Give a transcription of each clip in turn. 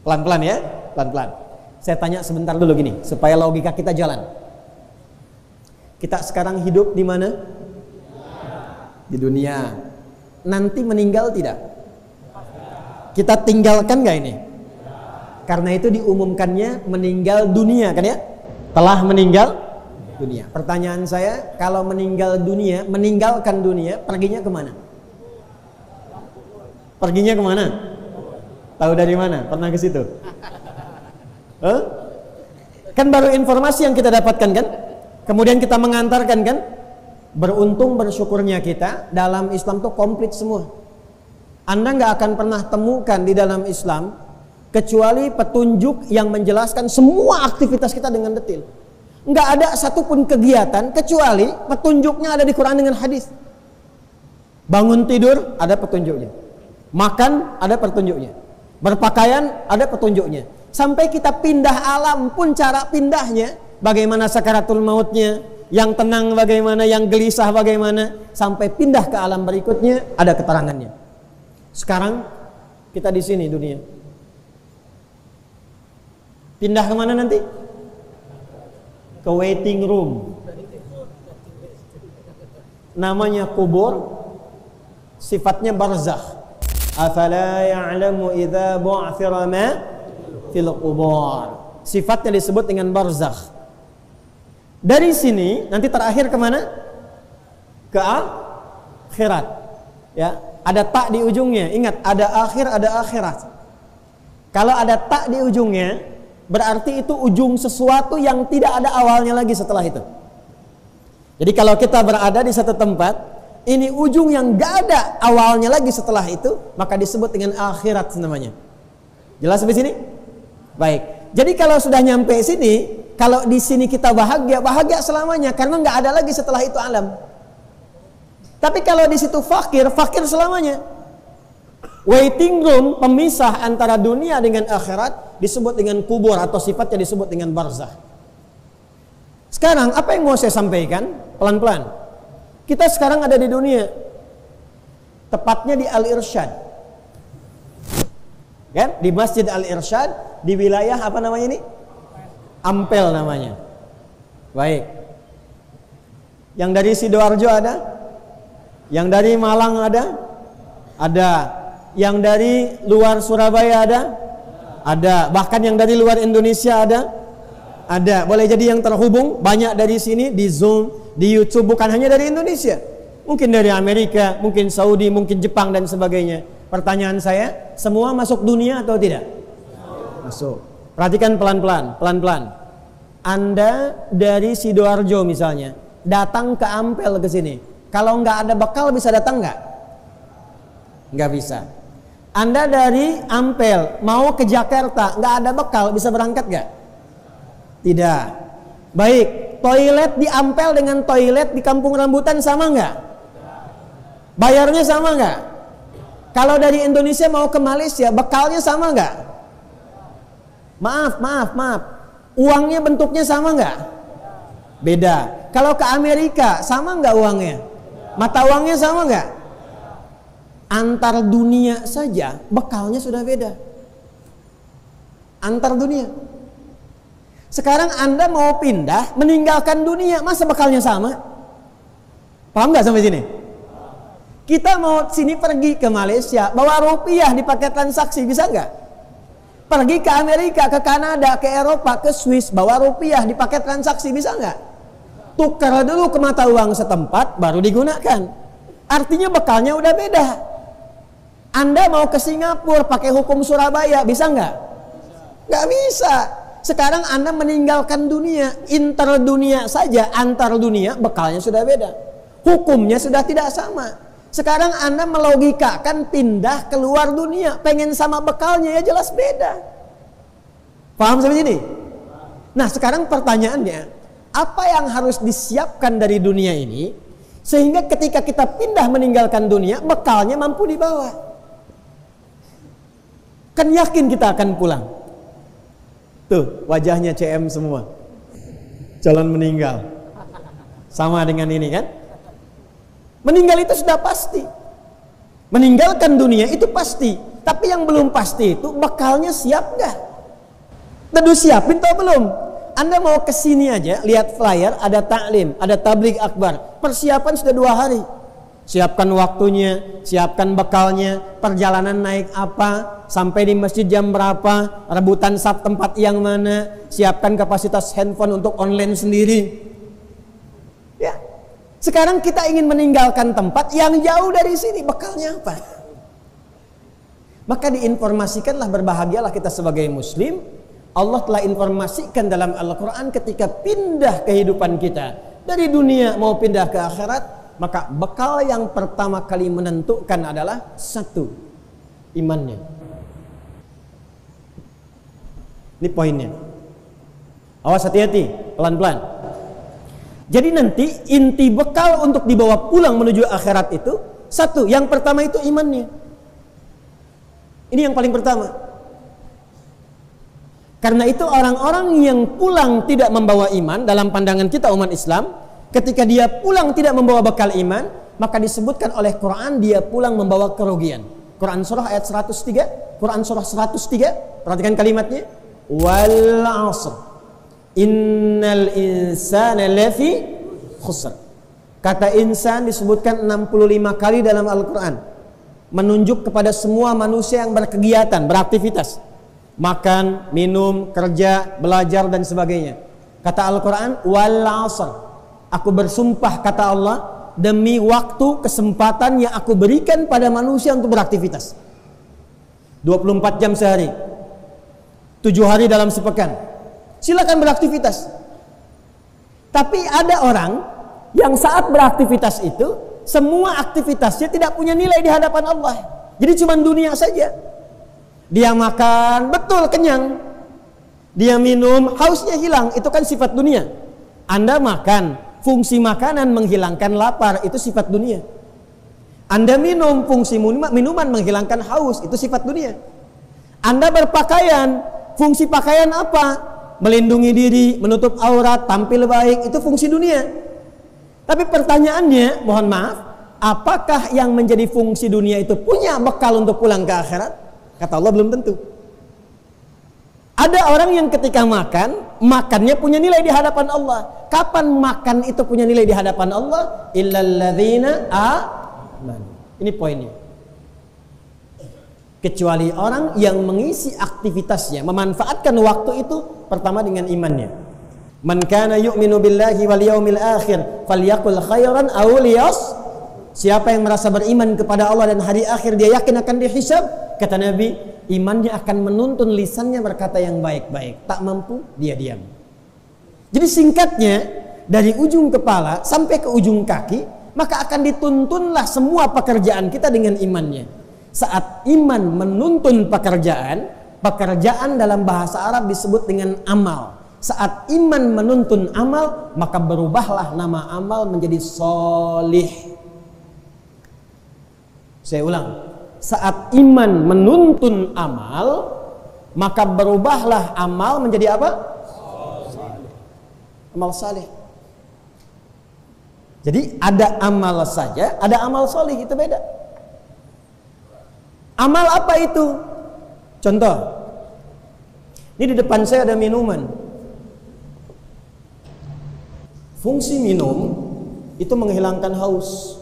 Pelan-pelan ya, pelan-pelan. Saya tanya sebentar dulu gini, supaya logika kita jalan. Kita sekarang hidup di mana? Di dunia. Nanti meninggal tidak? Kita tinggalkan gak ini? Karena itu diumumkannya meninggal dunia kan ya? Telah meninggal dunia. Pertanyaan saya, kalau meninggal dunia, meninggalkan dunia, perginya kemana? Perginya kemana? Tahu dari mana? Pernah ke situ? Kan baru informasi yang kita dapatkan kan? Kemudian kita mengantarkan kan? Beruntung bersyukurnya kita, dalam Islam tuh komplit semua. Anda nggak akan pernah temukan di dalam Islam kecuali petunjuk yang menjelaskan semua aktivitas kita dengan detail. Nggak ada satupun kegiatan kecuali petunjuknya ada di Quran dengan hadis. Bangun tidur ada petunjuknya, makan ada petunjuknya, berpakaian ada petunjuknya. Sampai kita pindah alam pun cara pindahnya, bagaimana sakaratul mautnya, yang tenang bagaimana, yang gelisah bagaimana, sampai pindah ke alam berikutnya ada keterangannya. Sekarang kita di sini dunia. Pindah kemana nanti? Ke waiting room. Namanya kubur. Sifatnya barzakh. Afala ya'lamu idza bu'thira ma fil qubur. Sifatnya disebut dengan barzakh. Dari sini nanti terakhir kemana? Ke akhirat. Ya, ada tak di ujungnya. Ingat, ada akhir, ada akhirat. Kalau ada tak di ujungnya, berarti itu ujung sesuatu yang tidak ada awalnya lagi setelah itu. Jadi kalau kita berada di satu tempat, ini ujung yang gak ada awalnya lagi setelah itu, maka disebut dengan akhirat namanya. Jelas sampai sini? Baik. Jadi kalau sudah nyampe sini, kalau di sini kita bahagia, bahagia selamanya, karena gak ada lagi setelah itu alam. Tapi kalau di situ fakir, fakir selamanya. Waiting room, pemisah antara dunia dengan akhirat, disebut dengan kubur atau sifatnya disebut dengan barzakh. Sekarang apa yang mau saya sampaikan? Pelan-pelan. Kita sekarang ada di dunia, tepatnya di Al-Irsyad, kan? Di Masjid Al-Irsyad, di wilayah apa namanya ini? Ampel namanya. Baik. Yang dari Sidoarjo ada? Yang dari Malang ada? Ada. Yang dari luar Surabaya ada? Ada. Bahkan yang dari luar Indonesia ada? Ada. Boleh jadi yang terhubung banyak dari sini di Zoom, di YouTube, bukan hanya dari Indonesia. Mungkin dari Amerika, mungkin Saudi, mungkin Jepang dan sebagainya. Pertanyaan saya, semua masuk dunia atau tidak? Masuk. Perhatikan pelan-pelan, pelan-pelan. Anda dari Sidoarjo misalnya, datang ke Ampel ke sini. Kalau nggak ada bekal bisa datang nggak? Nggak bisa. Anda dari Ampel mau ke Jakarta, nggak ada bekal, bisa berangkat nggak? Tidak. Baik, toilet di Ampel dengan toilet di Kampung Rambutan sama nggak? Bayarnya sama nggak? Kalau dari Indonesia mau ke Malaysia, bekalnya sama nggak? Maaf. Uangnya bentuknya sama nggak? Beda. Kalau ke Amerika, sama nggak uangnya? Mata uangnya sama nggak? Antar dunia saja bekalnya sudah beda. Antar dunia. Sekarang Anda mau pindah, meninggalkan dunia, masa bekalnya sama? Paham nggak sampai sini? Kita mau sini pergi ke Malaysia, bawa rupiah dipakai transaksi, bisa nggak? Pergi ke Amerika, ke Kanada, ke Eropa, ke Swiss, bawa rupiah dipakai transaksi, bisa nggak? Tukar dulu ke mata uang setempat, baru digunakan. Artinya bekalnya udah beda. Anda mau ke Singapura pakai hukum Surabaya, bisa nggak? Nggak bisa. Sekarang Anda meninggalkan dunia, inter dunia saja, antar dunia bekalnya sudah beda. Hukumnya sudah tidak sama. Sekarang Anda melogikakan pindah keluar dunia, pengen sama bekalnya ya jelas beda. Paham sampai sini? Nah sekarang pertanyaannya, apa yang harus disiapkan dari dunia ini sehingga ketika kita pindah meninggalkan dunia, bekalnya mampu dibawa? Kan yakin kita akan pulang. Tuh wajahnya CM semua, calon meninggal. Sama dengan ini kan? Meninggal itu sudah pasti. Meninggalkan dunia itu pasti. Tapi yang belum pasti itu bekalnya siap nggak? Teduh siapin atau belum? Anda mau kesini aja, lihat flyer, ada taklim, ada tabligh akbar. Persiapan sudah 2 hari. Siapkan waktunya, siapkan bekalnya, perjalanan naik apa, sampai di masjid jam berapa, rebutan saf tempat yang mana, siapkan kapasitas handphone untuk online sendiri. Ya. Sekarang kita ingin meninggalkan tempat yang jauh dari sini, bekalnya apa? Maka diinformasikanlah, berbahagialah kita sebagai muslim. Allah telah informasikan dalam Al-Quran ketika pindah kehidupan kita dari dunia mau pindah ke akhirat, maka bekal yang pertama kali menentukan adalah 1, imannya. Ini poinnya. Awas, hati-hati, pelan-pelan. Jadi nanti inti bekal untuk dibawa pulang menuju akhirat itu 1, yang pertama itu imannya. Ini yang paling pertama. Karena itu orang-orang yang pulang tidak membawa iman, dalam pandangan kita umat Islam, ketika dia pulang tidak membawa bekal iman, maka disebutkan oleh Quran dia pulang membawa kerugian. Quran surah ayat 103, Quran surah 103, perhatikan kalimatnya, wal 'asr innal insana lafi khusr. Kata insan disebutkan 65 kali dalam Al-Quran, menunjuk kepada semua manusia yang berkegiatan, beraktivitas, makan, minum, kerja, belajar dan sebagainya. Kata Al-Quran, wal 'asr, aku bersumpah, kata Allah, demi waktu, kesempatan yang aku berikan pada manusia untuk beraktivitas. 24 jam sehari, 7 hari dalam sepekan, silakan beraktivitas. Tapi ada orang yang saat beraktivitas itu, semua aktivitasnya tidak punya nilai di hadapan Allah. Jadi cuma dunia saja. Dia makan, betul kenyang. Dia minum, hausnya hilang. Itu kan sifat dunia. Anda makan, fungsi makanan menghilangkan lapar, itu sifat dunia. Anda minum, fungsi minuman menghilangkan haus, itu sifat dunia. Anda berpakaian, fungsi pakaian apa? Melindungi diri, menutup aurat, tampil baik, itu fungsi dunia. Tapi pertanyaannya, mohon maaf, apakah yang menjadi fungsi dunia itu punya bekal untuk pulang ke akhirat? Kata Allah, belum tentu. Ada orang yang ketika makan, makannya punya nilai di hadapan Allah. Kapan makan itu punya nilai di hadapan Allah? Illalladzina amanu. Ini poinnya. Kecuali orang yang mengisi aktivitasnya, memanfaatkan waktu itu pertama dengan imannya. Man kana yu'minu billahi wal yaumil akhir falyaqul khairan aw liyas. Siapa yang merasa beriman kepada Allah dan hari akhir, dia yakin akan dihisab, kata Nabi, imannya akan menuntun lisannya berkata yang baik-baik. Tak mampu, dia diam. Jadi singkatnya, dari ujung kepala sampai ke ujung kaki, maka akan dituntunlah semua pekerjaan kita dengan imannya. Saat iman menuntun pekerjaan, pekerjaan dalam bahasa Arab disebut dengan amal. Saat iman menuntun amal, maka berubahlah nama amal menjadi sholih. Saya ulang, saat iman menuntun amal, maka berubahlah amal menjadi apa? Amal saleh. Jadi ada amal saja, ada amal soleh, itu beda. Amal apa itu? Contoh, ini di depan saya ada minuman. Fungsi minum itu menghilangkan haus.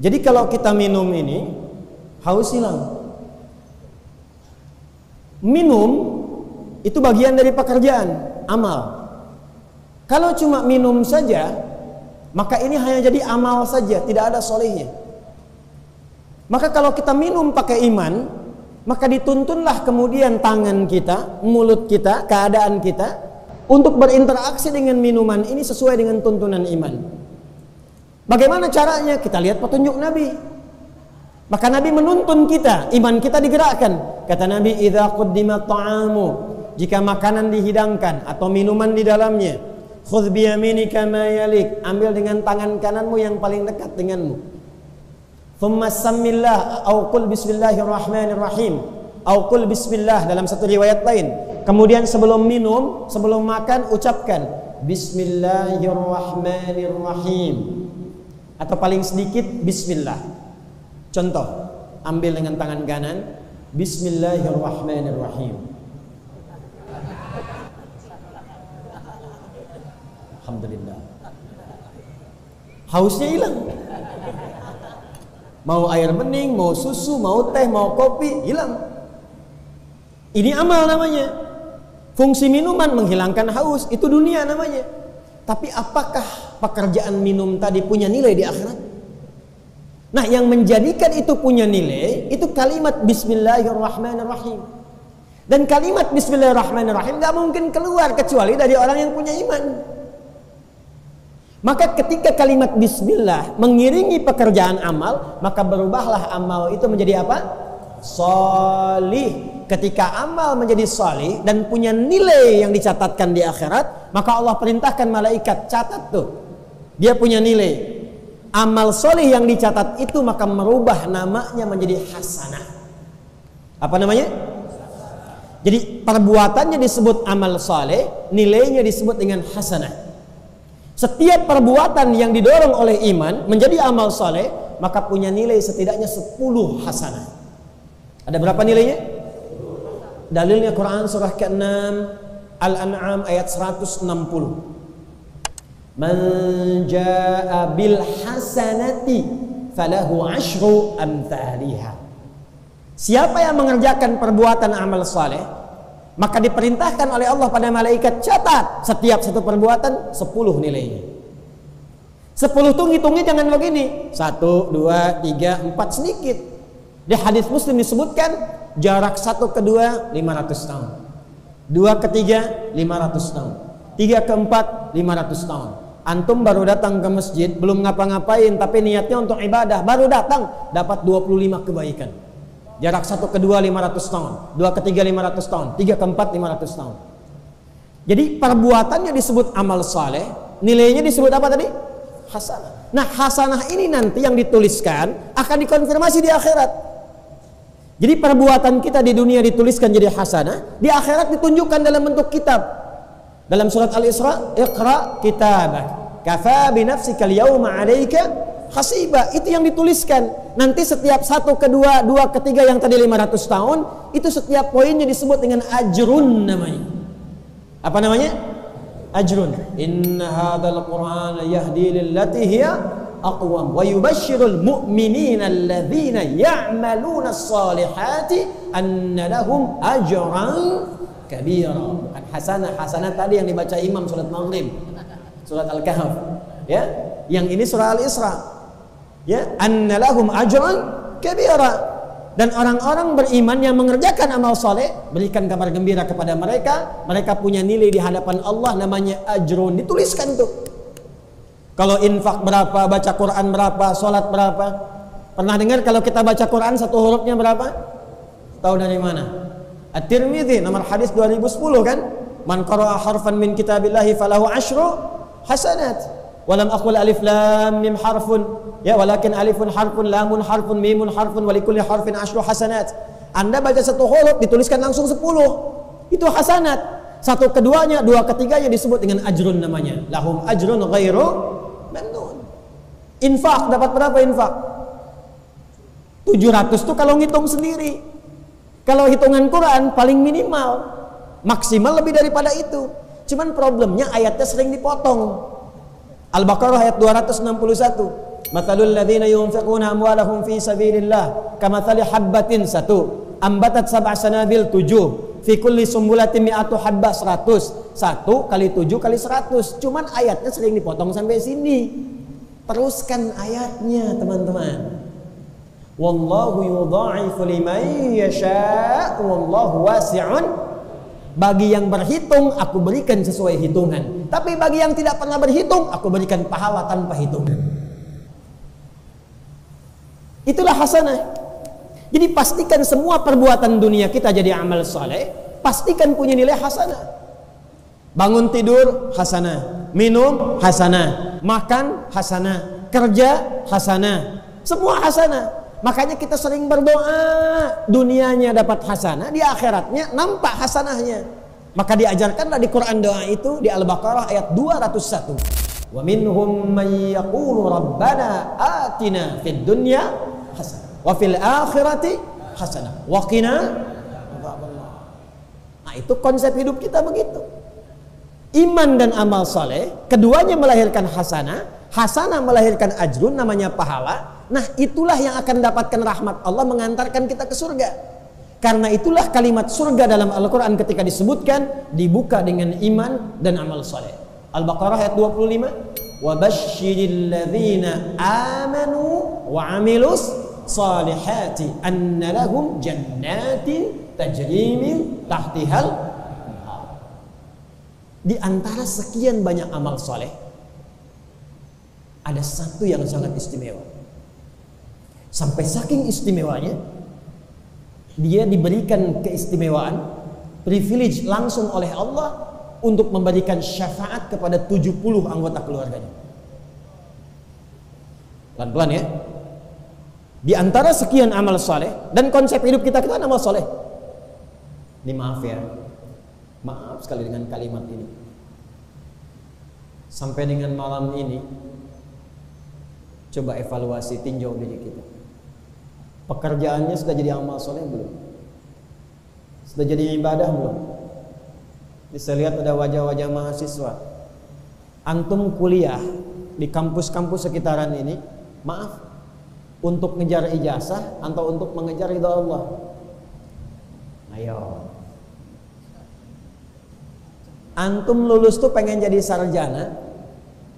Jadi kalau kita minum ini, haus hilang. Minum itu bagian dari pekerjaan, amal. Kalau cuma minum saja, maka ini hanya jadi amal saja, tidak ada solehnya. Maka kalau kita minum pakai iman, maka dituntunlah kemudian tangan kita, mulut kita, keadaan kita untuk berinteraksi dengan minuman ini sesuai dengan tuntunan iman. Bagaimana caranya? Kita lihat petunjuk Nabi. Maka Nabi menuntun kita, iman kita digerakkan. Kata Nabi, idza quddima ta'amu, jika makanan dihidangkan atau minuman di dalamnya, khudh bi yaminika ma yalik, ambil dengan tangan kananmu yang paling dekat denganmu. Thumma sammillah au qul bismillahirrahmanirrahim, au qul bismillah dalam satu riwayat lain. Kemudian sebelum minum, sebelum makan, ucapkan bismillahirrahmanirrahim, atau paling sedikit bismillah. Contoh, Ambil dengan tangan kanan. Bismillahirrahmanirrahim. Alhamdulillah. Hausnya hilang. Mau air bening, mau susu, mau teh, mau kopi, hilang. Ini amal namanya. Fungsi minuman menghilangkan haus, itu dunia namanya. Tapi apakah pekerjaan minum tadi punya nilai di akhirat? Nah, yang menjadikan itu punya nilai, itu kalimat Bismillahirrahmanirrahim. Dan kalimat Bismillahirrahmanirrahim gak mungkin keluar kecuali dari orang yang punya iman. Maka ketika kalimat Bismillah mengiringi pekerjaan amal, maka berubahlah amal itu menjadi apa? Salih. Ketika amal menjadi salih dan punya nilai yang dicatatkan di akhirat, maka Allah perintahkan malaikat, catat tuh. Dia punya nilai. Amal salih yang dicatat itu maka merubah namanya menjadi hasanah. Apa namanya? Jadi perbuatannya disebut amal salih, nilainya disebut dengan hasanah. Setiap perbuatan yang didorong oleh iman menjadi amal saleh, maka punya nilai setidaknya 10 hasanah. Ada berapa nilainya? Dalilnya Quran surah ke-6 Al-An'am ayat 160. Man jaa'a bil hasanati falahu 'asyru amthaliha. Siapa yang mengerjakan perbuatan amal saleh, maka diperintahkan oleh Allah pada malaikat, catat setiap satu perbuatan 10 nilainya. 10 tuh ngitungnya jangan begini 1, 2, 3, 4 sedikit. Di hadis Muslim disebutkan jarak 1 ke 2 500 tahun, 2 ke 3 500 tahun, 3 ke 4 500 tahun. Antum baru datang ke masjid, belum ngapa-ngapain tapi niatnya untuk ibadah, baru datang dapat 25 kebaikan. Jarak 1 ke 2 500 tahun, 2 ke 3 500 tahun, 3 ke 4 500 tahun. Jadi perbuatannya disebut amal saleh, nilainya disebut apa tadi? Hasanah. Nah, hasanah ini nanti yang dituliskan akan dikonfirmasi di akhirat. Jadi perbuatan kita di dunia dituliskan jadi hasanah, di akhirat ditunjukkan dalam bentuk kitab. Dalam surat Al-Isra, Iqra kitabak, kafa bi nafsika al-yawma 'alaika hasiba. Itu yang dituliskan. Nanti setiap 1 ke 2, 2 ke 3 yang tadi 500 tahun, itu setiap poinnya disebut dengan ajrun namanya. Apa namanya? Ajrun. Inna hadzal Qur'ana yahdi lillati hiya aqwam wa yubashshirul mu'minina alladzina ya'maluna as-salihati anna lahum ajran kabira. Bukan hasanah. Hasanah tadi yang dibaca imam surat Maghrib, surat Al-Kahf, ya. Yang ini surah Al-Isra. Ya, annalahum ajran kabira. Dan orang-orang beriman yang mengerjakan amal saleh, berikan kabar gembira kepada mereka, mereka punya nilai di hadapan Allah namanya ajrun, dituliskan tuh. Kalau infak berapa, baca Quran berapa, salat berapa? Pernah dengar kalau kita baca Quran satu hurufnya berapa? Tahu dari mana? At-Tirmidzi nomor hadis 2010 kan? Man qara'a harfan min kitabillahi falahu 10 hasanat. Walam aqul alif lam mim harfun, ya, walakin alifun harfun, lamun harfun, mimun harfun, walikulli harfin 10 hasanat. Anda baca satu huruf dituliskan langsung 10. Itu hasanat. 1 keduanya, 2 ketiganya disebut dengan ajrun namanya. Lahum ajrun ghairu mamnun. Infak dapat berapa infak? 700 tuh kalau ngitung sendiri. Kalau hitungan Quran paling minimal, maksimal lebih daripada itu. Cuman problemnya ayatnya sering dipotong. Al-Baqarah ayat 261. Mathalul ladzina yunfiquna amwalahum fi sabilillah kamathali habbatin 1 ambatat sab'a sanabil 7 fi kulli sumbulatin mi'atu habbah 100. 1 kali 7 kali 100. Cuman ayatnya sering dipotong sampai sini. Teruskan ayatnya, teman-teman. Wallahu yudha'ifu liman yasha' wallahu wasi'un. Bagi yang berhitung, aku berikan sesuai hitungan. Tapi bagi yang tidak pernah berhitung, aku berikan pahala tanpa hitungan. Itulah hasanah. Jadi pastikan semua perbuatan dunia kita jadi amal saleh, pastikan punya nilai hasanah. Bangun tidur, hasanah. Minum, hasanah. Makan, hasanah. Kerja, hasanah. Semua hasanah. Makanya kita sering berdoa, dunianya dapat hasanah, di akhiratnya nampak hasanahnya. Maka diajarkanlah di Quran doa itu di Al-Baqarah ayat 201. Wa minhum man yaqulu rabbana atina fid dunya hasanah. wa fil akhirati hasanah wa qina adzabannar. Nah, itu konsep hidup kita begitu. Iman dan amal saleh, keduanya melahirkan hasanah, hasanah melahirkan ajrun, namanya pahala. Nah, itulah yang akan dapatkan rahmat Allah, mengantarkan kita ke surga. Karena itulah kalimat surga dalam Al-Quran ketika disebutkan dibuka dengan iman dan amal saleh. Al-Baqarah ayat 25. Wa basyiril ladzina amanu wa amilus salihati anna lahum jannatin tajri min tahtihal. Di antara sekian banyak amal saleh, ada satu yang sangat istimewa. Sampai saking istimewanya, dia diberikan keistimewaan, privilege langsung oleh Allah untuk memberikan syafaat kepada 70 anggota keluarganya. Pelan-pelan ya. Di antara sekian amal saleh, dan konsep hidup kita kan amal saleh. Ini maaf ya, maaf sekali dengan kalimat ini. Sampai dengan malam ini, coba evaluasi, tinjau diri kita. Pekerjaannya sudah jadi amal soleh belum? Sudah jadi ibadah belum? Bisa lihat ada wajah-wajah mahasiswa. Antum kuliah di kampus-kampus sekitaran ini, maaf, untuk ngejar ijazah atau untuk mengejar ridha Allah? Ayo. Antum lulus tuh pengen jadi sarjana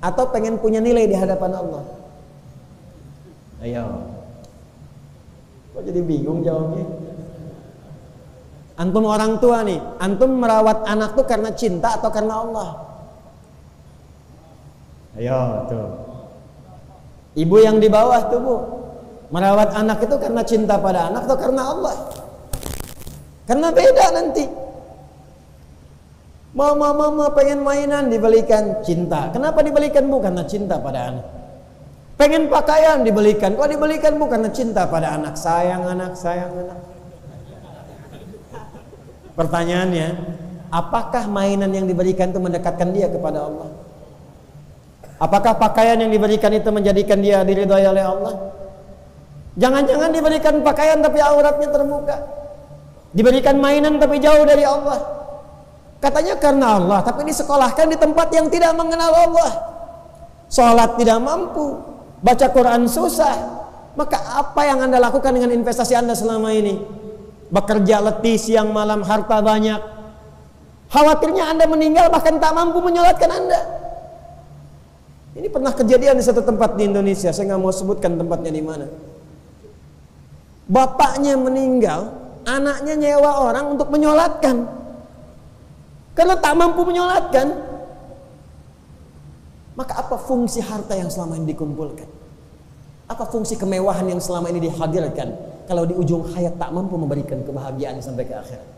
atau pengen punya nilai di hadapan Allah? Ayo. Kok jadi bingung jawabnya? Antum orang tua nih, antum merawat anak tuh karena cinta atau karena Allah? Ayo tuh. Ibu yang di bawah tuh bu, merawat anak itu karena cinta pada anak atau karena Allah? Karena beda nanti. Mama pengen mainan dibelikan cinta. Kenapa dibelikan bu? Karena cinta pada anak. Pengen pakaian dibelikan. Kok dibelikan bu? Karena cinta pada anak. Sayang anak, sayang anak. Pertanyaannya, apakah mainan yang diberikan itu mendekatkan dia kepada Allah? Apakah pakaian yang diberikan itu menjadikan dia diridhai oleh Allah? Jangan-jangan diberikan pakaian tapi auratnya terbuka. Diberikan mainan tapi jauh dari Allah. Katanya karena Allah, tapi disekolahkan di tempat yang tidak mengenal Allah. Sholat tidak mampu, baca Quran susah. Maka apa yang Anda lakukan dengan investasi Anda selama ini? Bekerja letih siang malam, harta banyak. Khawatirnya Anda meninggal bahkan tak mampu menyolatkan Anda. Ini pernah kejadian di satu tempat di Indonesia. Saya nggak mau sebutkan tempatnya di mana. Bapaknya meninggal, anaknya nyewa orang untuk menyolatkan. Karena tak mampu menyolatkan. Maka apa fungsi harta yang selama ini dikumpulkan? Apa fungsi kemewahan yang selama ini dihadirkan kalau di ujung hayat tak mampu memberikan kebahagiaan sampai ke akhirat?